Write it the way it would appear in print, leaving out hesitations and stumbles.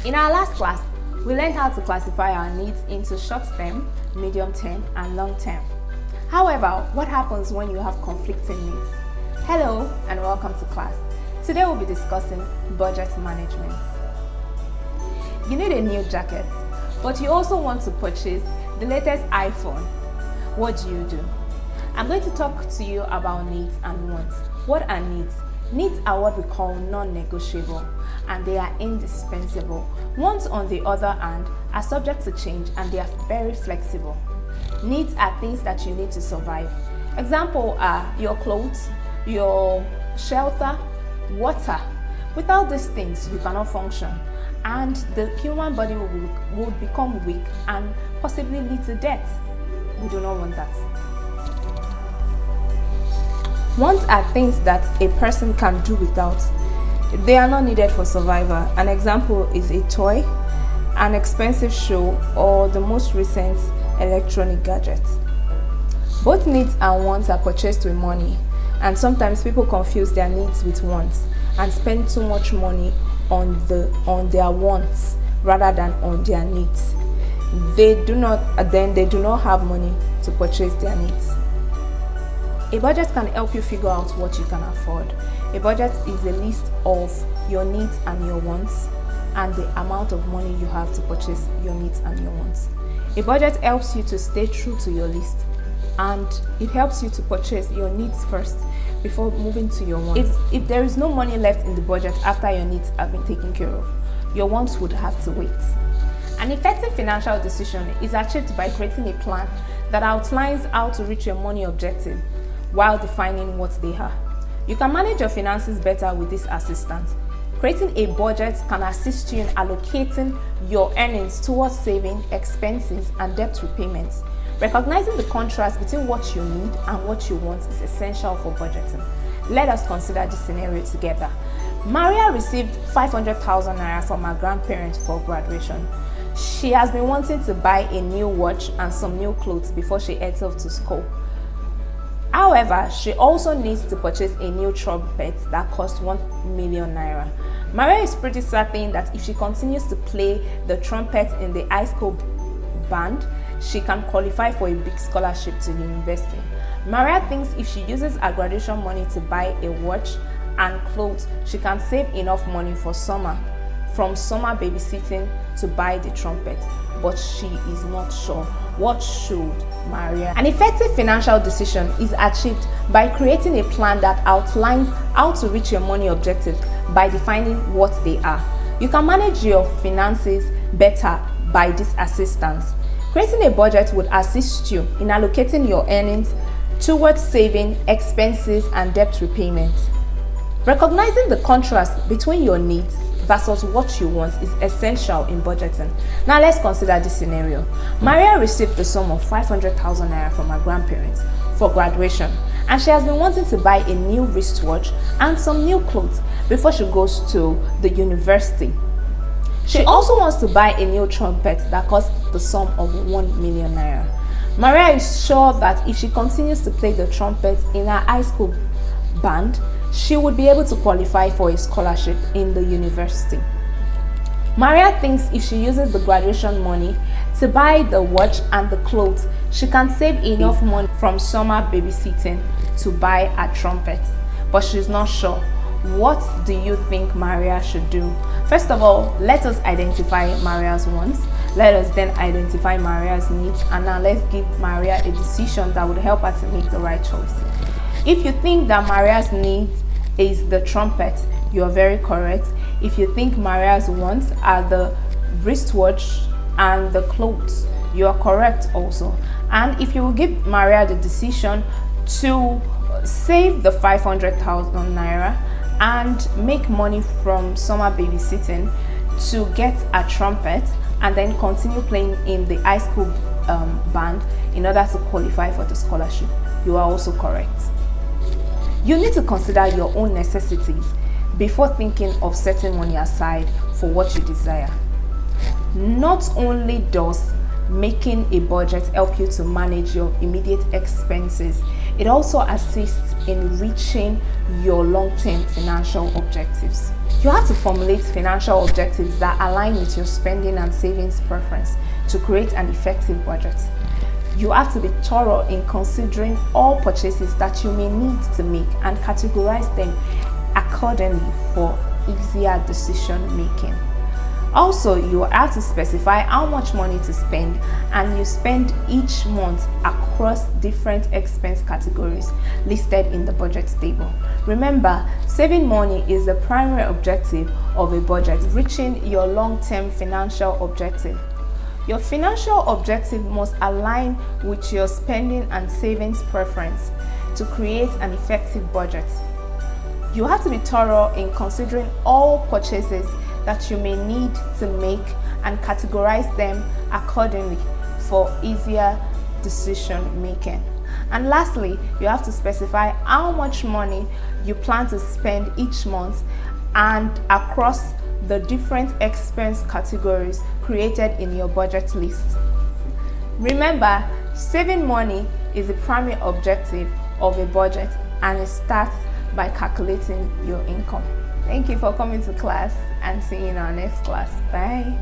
In our last class, we learned how to classify our needs into short-term, medium-term, and long-term. However, what happens when you have conflicting needs? Hello and welcome to class. Today we'll be discussing budget management. You need a new jacket, but you also want to purchase the latest iPhone. What do? I'm going to talk to you about needs and wants. What are needs? Needs are what we call non-negotiable, and they are indispensable. Wants, on the other hand, are subject to change and they are very flexible. Needs are things that you need to survive. Example are your clothes, your shelter, water. Without these things, you cannot function, and the human body will become weak and possibly lead to death. We do not want that. Wants are things that a person can do without. They are not needed for survival. An example is a toy, an expensive show, or the most recent electronic gadget. Both needs and wants are purchased with money, and sometimes people confuse their needs with wants and spend too much money on their wants rather than on their needs. They do not have money to purchase their needs. A budget can help you figure out what you can afford. A budget is a list of your needs and your wants and the amount of money you have to purchase your needs and your wants. A budget helps you to stay true to your list, and it helps you to purchase your needs first before moving to your wants. If there is no money left in the budget after your needs have been taken care of, your wants would have to wait. An effective financial decision is achieved by creating a plan that outlines how to reach your money objective while defining what they are. You can manage your finances better with this assistance. Creating a budget can assist you in allocating your earnings towards saving, expenses, and debt repayments. Recognizing the contrast between what you need and what you want is essential for budgeting. Let us consider this scenario together. Maria received 500,000 naira from her grandparents for graduation. She has been wanting to buy a new watch and some new clothes before she heads off to school. However, she also needs to purchase a new trumpet that costs 1 million naira. Maria is pretty certain that if she continues to play the trumpet in the high school band, she can qualify for a big scholarship to university. Maria thinks if she uses her graduation money to buy a watch and clothes, she can save enough money for summer babysitting to buy the trumpet, but she is not sure. What should Maria? An effective financial decision is achieved by creating a plan that outlines how to reach your money objective by defining what they are. You can manage your finances better by this assistance. Creating a budget would assist you in allocating your earnings towards saving, expenses, and debt repayment. Recognizing the contrast between your needs versus what you want is essential in budgeting. Now let's consider this scenario. Maria received the sum of 500,000 naira from her grandparents for graduation, and she has been wanting to buy a new wristwatch and some new clothes before she goes to the university. She also wants to buy a new trumpet that costs the sum of 1 million naira. Maria is sure that if she continues to play the trumpet in her high school band, she would be able to qualify for a scholarship in the university. Maria thinks if she uses the graduation money to buy the watch and the clothes, she can save enough money from summer babysitting to buy a trumpet, but she's not sure. What do you think Maria should do? First of all, let us identify Maria's wants. Let us then identify Maria's needs, and now let's give Maria a decision that would help her to make the right choice. If you think that Maria's needs is the trumpet, you are very correct. If you think Maria's wants are the wristwatch and the clothes, you are correct also. And if you will give Maria the decision to save the 500,000 naira and make money from summer babysitting to get a trumpet and then continue playing in the high school band in order to qualify for the scholarship, you are also correct. You need to consider your own necessities before thinking of setting money aside for what you desire. Not only does making a budget help you to manage your immediate expenses, It also assists in reaching your long-term financial objectives. You have to formulate financial objectives that align with your spending and savings preference to create an effective budget. You have to be thorough in considering all purchases that you may need to make and categorize them accordingly for easier decision making. Also, you have to specify how much money to spend, and you spend each month across different expense categories listed in the budget table. Remember, saving money is the primary objective of a budget, reaching your long-term financial objective. Your financial objective must align with your spending and savings preference to create an effective budget. You have to be thorough in considering all purchases that you may need to make and categorize them accordingly for easier decision making. And lastly, you have to specify how much money you plan to spend each month and across the different expense categories created in your budget list. Remember, saving money is the primary objective of a budget, and it starts by calculating your income. Thank you for coming to class, and see you in our next class. Bye.